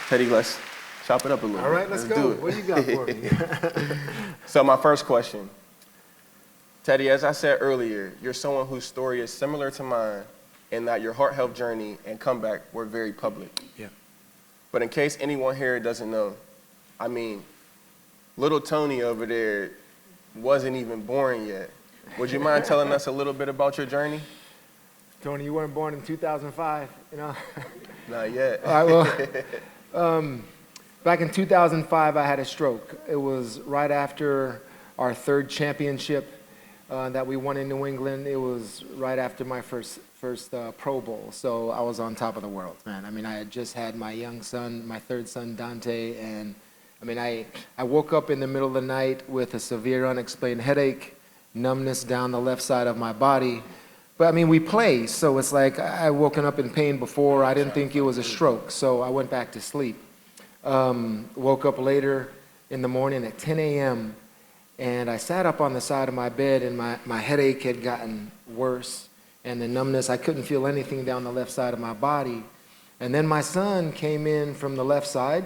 Tedy, let's chop it up a little bit. All right, let's go. do it. What do you got for me? So my first question, Tedy, as I said earlier, you're someone whose story is similar to mine in that your heart health journey and comeback were very public. Yeah. But in case anyone here doesn't know, I mean, little Tony over there wasn't even born yet. Would you mind telling us a little bit about your journey? Tony, you weren't born in 2005, you know? Not yet. All right, well, back in 2005, I had a stroke. It was right after our third championship that we won in New England. It was right after my first Pro Bowl. So I was on top of the world, man. I mean, I had just had my young son, my third son, Dante, and I mean, I woke up in the middle of the night with a severe unexplained headache, numbness down the left side of my body. But I mean, we play, so it's like I woken up in pain before. I didn't think it was a stroke, so I went back to sleep. Woke up later in the morning at 10 a.m., and I sat up on the side of my bed, and my headache had gotten worse, and the numbness, I couldn't feel anything down the left side of my body. And then my son came in from the left side,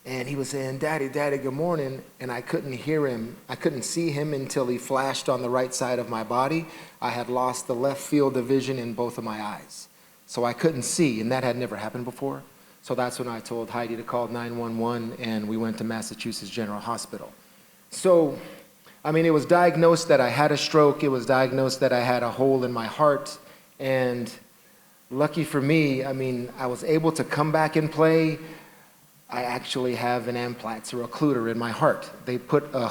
and he was saying, "Daddy, Daddy, good morning," and I couldn't hear him. I couldn't see him until he flashed on the right side of my body. I had lost the left field of vision in both of my eyes. So I couldn't see, and that had never happened before. So that's when I told Heidi to call 911, and we went to Massachusetts General Hospital. So, I mean, it was diagnosed that I had a stroke. It was diagnosed that I had a hole in my heart, and lucky for me, I mean, I was able to come back and play. I actually have an Amplatzer occluder in my heart. They put an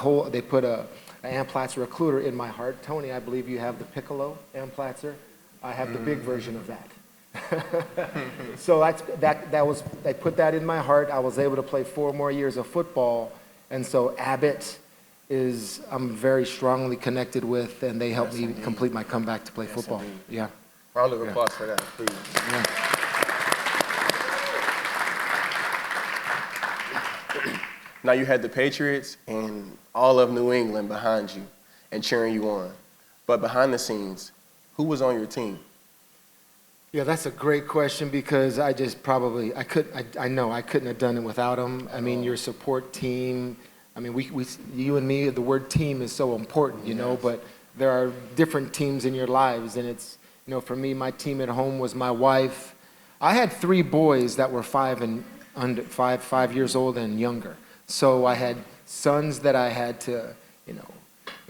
Amplatzer occluder in my heart. Tony, I believe you have the Piccolo Amplatzer. I have the big version of that. So they put that in my heart. I was able to play 4 more years of football, and so Abbott I'm very strongly connected with, and they helped me complete my comeback to play football. Indeed. Yeah. Round of applause for that, please. Yeah. Now you had the Patriots and all of New England behind you and cheering you on. But behind the scenes, who was on your team? Yeah, that's a great question because I know I couldn't have done it without them. I mean, your support team, I mean, you and me, the word team is so important, you know, but there are different teams in your lives, and it's, you know, for me, my team at home was my wife. I had 3 boys that were 5 years old and younger. So I had sons that I had to,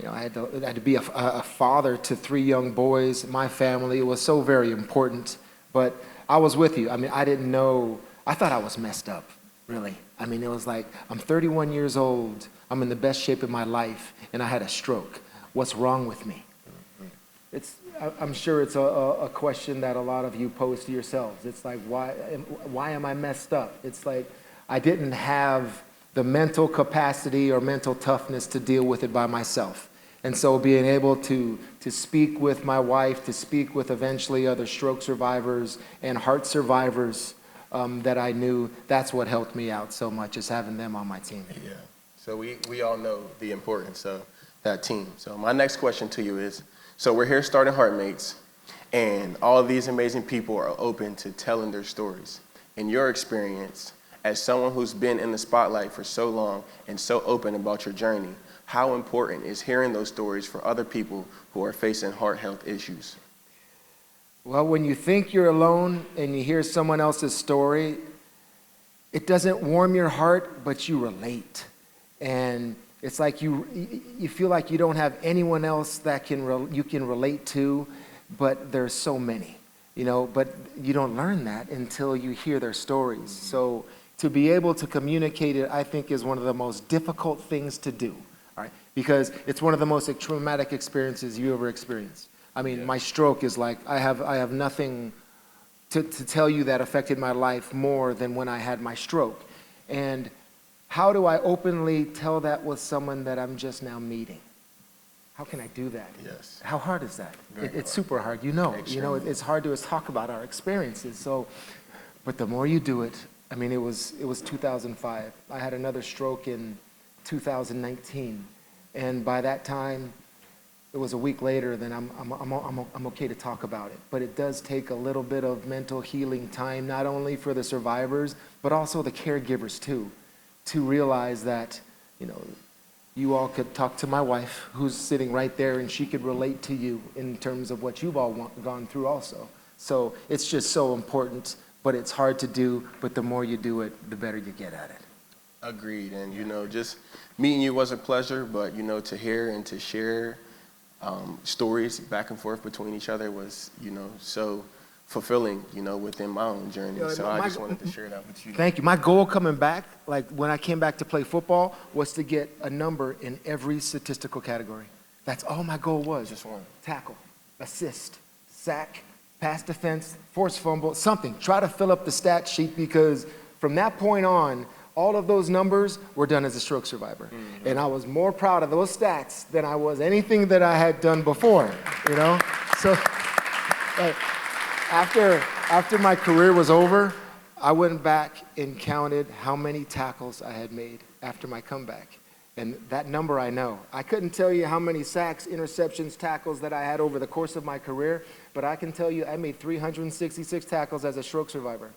I had to be a father to 3 young boys. My family was so very important. But I was with you. I mean, I didn't know. I thought I was messed up, really. I mean, it was like, I'm 31 years old. I'm in the best shape of my life, and I had a stroke. What's wrong with me? I'm sure it's a question that a lot of you pose to yourselves. It's like, why am I messed up? It's like I didn't have the mental capacity or mental toughness to deal with it by myself. And so being able to speak with my wife, to speak with eventually other stroke survivors and heart survivors that I knew, that's what helped me out so much, is having them on my team. Yeah. So we all know the importance of that team. So my next question to you is, so we're here starting Heartmates, and all of these amazing people are open to telling their stories. In your experience, as someone who's been in the spotlight for so long and so open about your journey, how important is hearing those stories for other people who are facing heart health issues? Well, when you think you're alone and you hear someone else's story, it doesn't warm your heart, but you relate. And it's like you feel like you don't have anyone else that you can relate to, but there's so many, you know, but you don't learn that until you hear their stories. So to be able to communicate it, I think, is one of the most difficult things to do, all right? Because it's one of the most traumatic experiences you ever experienced. I mean, my stroke is like, I have nothing to tell you that affected my life more than when I had my stroke. And how do I openly tell that with someone that I'm just now meeting? How can I do that? Yes. How hard is that? Very It's hard. super hard, you know. You know, it's hard to talk about our experiences. So, but the more you do it, I mean, it was 2005. I had another stroke in 2019, and by that time, it was a week later, then I'm okay to talk about it. But it does take a little bit of mental healing time, not only for the survivors, but also the caregivers too, to realize that, you know, you all could talk to my wife, who's sitting right there, and she could relate to you in terms of what you've all gone through also. So it's just so important, but it's hard to do, but the more you do it, the better you get at it. Agreed. And, you know, just meeting you was a pleasure, but, you know, to hear and to share stories back and forth between each other was, you know, so fulfilling, you know, within my own journey. So I just wanted to share that with you. Thank you. My goal coming back, like when I came back to play football, was to get a number in every statistical category. That's all my goal was. Just one. Tackle, assist, sack, pass defense, forced fumble, something. Try to fill up the stat sheet, because from that point on, all of those numbers were done as a stroke survivor. Mm-hmm. And I was more proud of those stats than I was anything that I had done before, you know? So after my career was over, I went back and counted how many tackles I had made after my comeback. And that number I know. I couldn't tell you how many sacks, interceptions, tackles that I had over the course of my career, but I can tell you I made 366 tackles as a stroke survivor.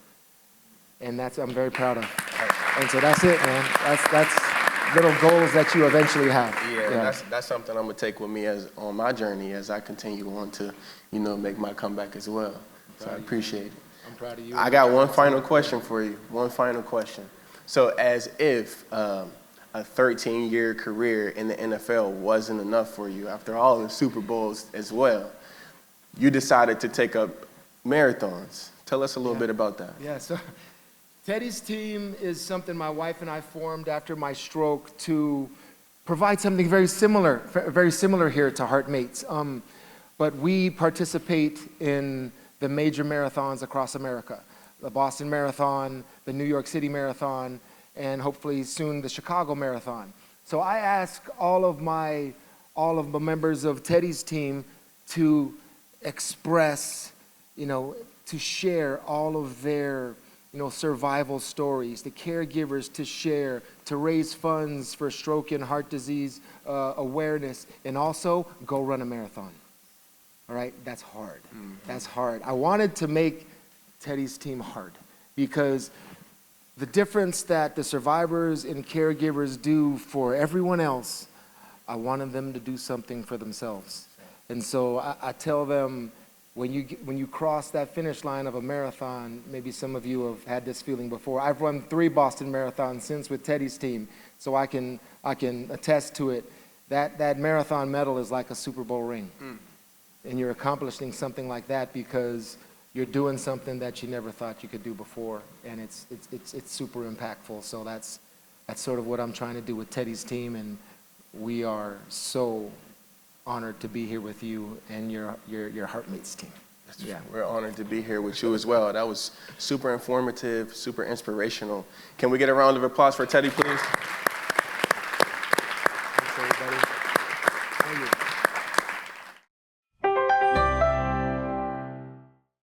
And I'm very proud of. And so that's it, man. That's little goals that you eventually have. Yeah. That's something I'm gonna take with me on my journey as I continue on to, you know, make my comeback as well. So I appreciate it. I'm proud of you. I got one final question for you. One final question. So as if a 13-year career in the NFL wasn't enough for you, after all the Super Bowls as well, you decided to take up marathons. Tell us a little bit about that. Yeah, so Tedy's team is something my wife and I formed after my stroke to provide something very similar here to Heartmates. But we participate in the major marathons across America, the Boston Marathon, the New York City Marathon, and hopefully soon the Chicago Marathon. So I ask all of the members of Tedy's team to express, you know, to share all of their, you know, survival stories, the caregivers to share, to raise funds for stroke and heart disease awareness, and also go run a marathon. All right, that's hard. Mm-hmm. That's hard. I wanted to make Tedy's team hard, because the difference that the survivors and caregivers do for everyone else, I wanted them to do something for themselves. And so I tell them, when you cross that finish line of a marathon, maybe some of you have had this feeling before. I've run 3 Boston marathons since with Tedy's team, so I can attest to it. That marathon medal is like a Super Bowl ring. Mm. And you're accomplishing something like that because you're doing something that you never thought you could do before, and it's super impactful. So that's sort of what I'm trying to do with Tedy's team, and we are so honored to be here with you and your Heartmates team. Yeah, we're honored to be here with you as well. That was super informative, super inspirational. Can we get a round of applause for Tedy, please? Thanks, everybody.